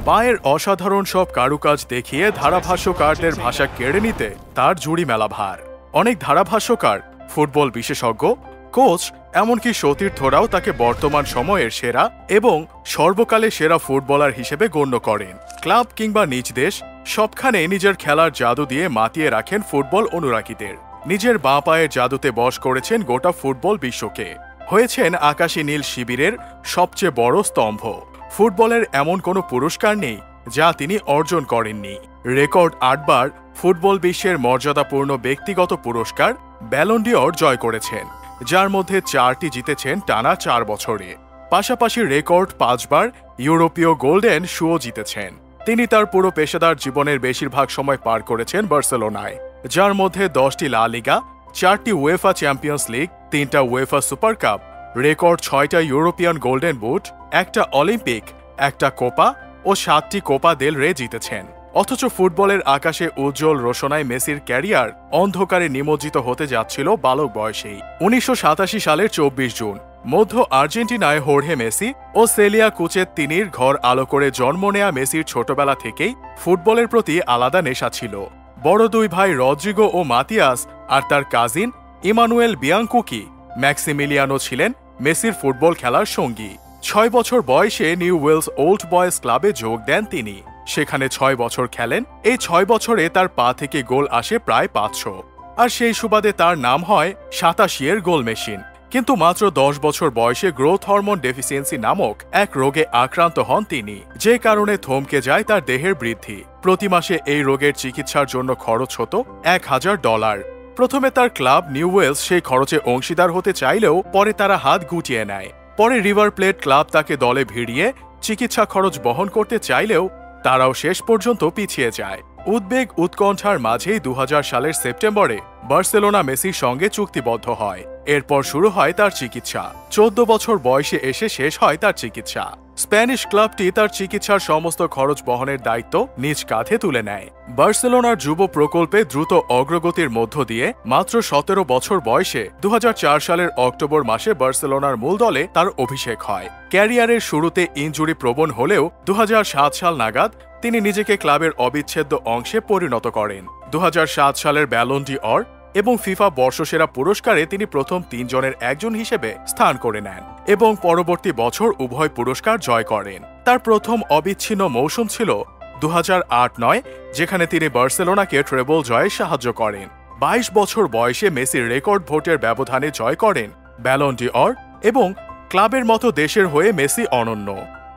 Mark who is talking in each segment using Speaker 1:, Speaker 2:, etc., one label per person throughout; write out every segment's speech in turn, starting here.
Speaker 1: পায়ের অসাধারণ সব কারুকাজ দেখিয়ে ধারাভাষ্যকারদের ভাষা কেড়ে নিতে তার জুড়ি মেলা ভার। অনেক ধারাভাষ্যকার, ফুটবল বিশেষজ্ঞ, কোচ, এমনকি সতীর্থরাও তাকে বর্তমান সময়ের সেরা এবং সর্বকালে সেরা ফুটবলার হিসেবে গণ্য করেন। ক্লাব কিংবা নিজ দেশ, সবখানে নিজের খেলার জাদু দিয়ে মাতিয়ে রাখেন ফুটবল অনুরাগীদের। নিজের বাঁ পায়ের জাদুতে বশ করেছেন গোটা ফুটবল বিশ্বকে। হয়েছেন আকাশী নীল শিবিরের সবচেয়ে বড় স্তম্ভ। ফুটবলের এমন কোনো পুরস্কার নেই যা তিনি অর্জন করেননি। রেকর্ড 8 বার ফুটবল বিশ্বের মর্যাদাপূর্ণ ব্যক্তিগত পুরস্কার ব্যালন ডি'অর জয় করেছেন, যার মধ্যে 4টি জিতেছেন টানা 4 বছরে। পাশাপাশি রেকর্ড 5 বার ইউরোপীয় গোল্ডেন শুও জিতেছেন। তিনি তার পুরো পেশাদার জীবনের বেশিরভাগ সময় পার করেছেন বার্সেলোনায়, যার মধ্যে 10টি লা লিগা, 4টি উয়েফা চ্যাম্পিয়ন্স লিগ, 3টা উয়েফা সুপার কাপ, রেকর্ড 6টা ইউরোপিয়ান গোল্ডেন বুট, 1টা অলিম্পিক, 1টা কোপা ও 7টি কোপা দেল রে জিতেছেন। অথচ ফুটবলের আকাশে উজ্জ্বল রোশনায় মেসির ক্যারিয়ার অন্ধকারে নিমজ্জিত হতে যাচ্ছিল বালক বয়সেই। 1987 সালের 24 জুন মধ্য আর্জেন্টিনায় হোর্হে মেসি ও সেলিয়া কুচেত্তিনির ঘর আলো করে জন্ম নেয়া মেসির ছোটবেলা থেকেই ফুটবলের প্রতি আলাদা নেশা ছিল। বড় দুই ভাই রদ্রিগো ও মাতিয়াস আর তার কাজিন ইমানুয়েল বিয়াঙ্কুকি ম্যাক্সিমিলিয়ানো ছিলেন মেসির ফুটবল খেলার সঙ্গী। 6 বছর বয়সে নিউ ওয়েলস ওল্ড বয়েজ ক্লাবে যোগ দেন তিনি। সেখানে 6 বছর খেলেন। এই 6 বছরে তার পা থেকে গোল আসে প্রায় 500, আর সেই সুবাদে তার নাম হয় 87 গোল মেশিন। কিন্তু মাত্র 10 বছর বয়সে গ্রোথ হরমোন ডেফিসিয়েন্সি নামক এক রোগে আক্রান্ত হন তিনি, যে কারণে থমকে যায় তার দেহের বৃদ্ধি। প্রতি মাসে এই রোগের চিকিৎসার জন্য খরচ হতো $1000। প্রথমে তার ক্লাব নিউ ওয়েলস সেই খরচে অংশীদার হতে চাইলেও পরে তারা হাত গুটিয়ে নেয়। পরে রিভার প্লেট ক্লাব তাকে দলে ভিড়িয়ে চিকিৎসা খরচ বহন করতে চাইলেও তারাও শেষ পর্যন্ত পিছিয়ে যায়। উদ্বেগ উৎকণ্ঠার মাঝেই 2000 সালের সেপ্টেম্বরে বার্সেলোনা মেসির সঙ্গে চুক্তিবদ্ধ হয়। এরপর শুরু হয় তার চিকিৎসা। 14 বছর বয়সে এসে শেষ হয় তার চিকিৎসা। স্প্যানিশ ক্লাবটি তার চিকিৎসার সমস্ত খরচ বহনের দায়িত্ব নিজ কাঁধে তুলে নেয়। বার্সেলোনার যুব প্রকল্পে দ্রুত অগ্রগতির মধ্য দিয়ে মাত্র 17 বছর বয়সে 2004 সালের অক্টোবর মাসে বার্সেলোনার মূল দলে তার অভিষেক হয়। ক্যারিয়ারের শুরুতে ইনজুরি প্রবণ হলেও 2007 সাল নাগাদ তিনি নিজেকে ক্লাবের অবিচ্ছেদ্য অংশে পরিণত করেন। 2007 সালের ব্যালন ডি'অর এবং ফিফা বর্ষসেরা পুরস্কারে তিনি প্রথম 3 জনের একজন হিসেবে স্থান করে নেন এবং পরবর্তী বছর উভয় পুরস্কার জয় করেন। তার প্রথম অবিচ্ছিন্ন মৌসুম ছিল 2008-9, যেখানে তিনি বার্সেলোনাকে ট্রেবল জয়ে সাহায্য করেন। 22 বছর বয়সে মেসির রেকর্ড ভোটের ব্যবধানে জয় করেন ব্যালন ডি'অর এবং ক্লাবের মতো দেশের হয়ে মেসি অনন্য।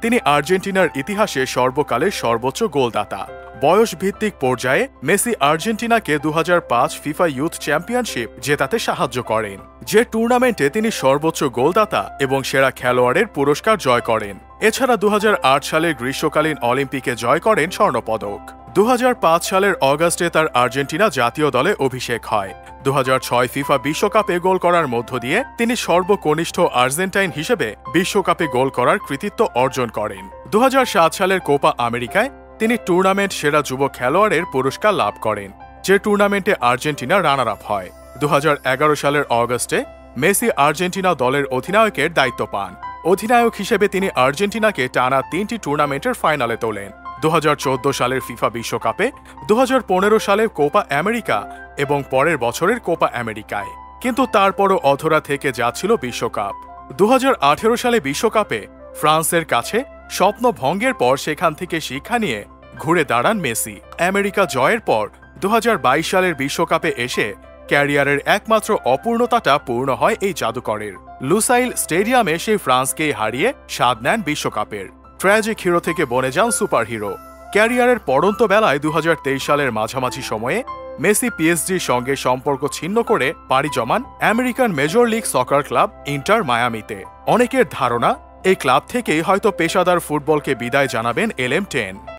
Speaker 1: তিনি আর্জেন্টিনার ইতিহাসে সর্বকালের সর্বোচ্চ গোলদাতা। বয়স ভিত্তিক পর্যায়ে মেসি আর্জেন্টিনাকে 2005 ফিফা ইউথ চ্যাম্পিয়নশিপ জেতাতে সাহায্য করেন, যে টুর্নামেন্টে তিনি সর্বোচ্চ গোলদাতা এবং সেরা খেলোয়াড়ের পুরস্কার জয় করেন। এছাড়া 2008 সালের গ্রীষ্মকালীন অলিম্পিকে জয় করেন স্বর্ণপদক। 2005 সালের অগাস্টে তার আর্জেন্টিনা জাতীয় দলে অভিষেক হয়। 2006 ফিফা বিশ্বকাপে গোল করার মধ্য দিয়ে তিনি সর্বকনিষ্ঠ আর্জেন্টাইন হিসেবে বিশ্বকাপে গোল করার কৃতিত্ব অর্জন করেন। 2007 সালের কোপা আমেরিকায় তিনি টুর্নামেন্ট সেরা যুব খেলোয়াড়ের পুরস্কার লাভ করেন, যে টুর্নামেন্টে আর্জেন্টিনা রানার আপ হয়। 2011 সালের অগাস্টে মেসি আর্জেন্টিনা দলের অধিনায়কের দায়িত্ব পান। অধিনায়ক হিসেবে তিনি আর্জেন্টিনাকে টানা 3টি টুর্নামেন্টের ফাইনালে তোলেন। 2014 সালের ফিফা বিশ্বকাপে, 2015 সালের কোপা আমেরিকা এবং পরের বছরের কোপা আমেরিকায়। কিন্তু তারপরও অধরা থেকে যাচ্ছিল বিশ্বকাপ। 2018 সালে বিশ্বকাপে ফ্রান্সের কাছে স্বপ্ন ভঙ্গের পর সেখান থেকে শিক্ষা নিয়ে ঘুরে দাঁড়ান মেসি। আমেরিকা জয়ের পর 2022 সালের বিশ্বকাপে এসে ক্যারিয়ারের একমাত্র অপূর্ণতাটা পূর্ণ হয় এই জাদুকরের। লুসাইল স্টেডিয়ামে সেই ফ্রান্সকেই হারিয়ে স্বাদ নেন বিশ্বকাপের। ট্র্যাজিক হিরো থেকে বনে যান সুপার হিরো। ক্যারিয়ারের পড়ন্ত বেলায় 2023 সালের মাঝামাঝি সময়ে মেসি পিএসজির সঙ্গে সম্পর্ক ছিন্ন করে পাড়ি জমান American Major League Soccer club Inter মায়ামিতে। অনেকের ধারণা এই ক্লাব থেকেই হয়তো পেশাদার ফুটবলকে বিদায় জানাবেন LM10।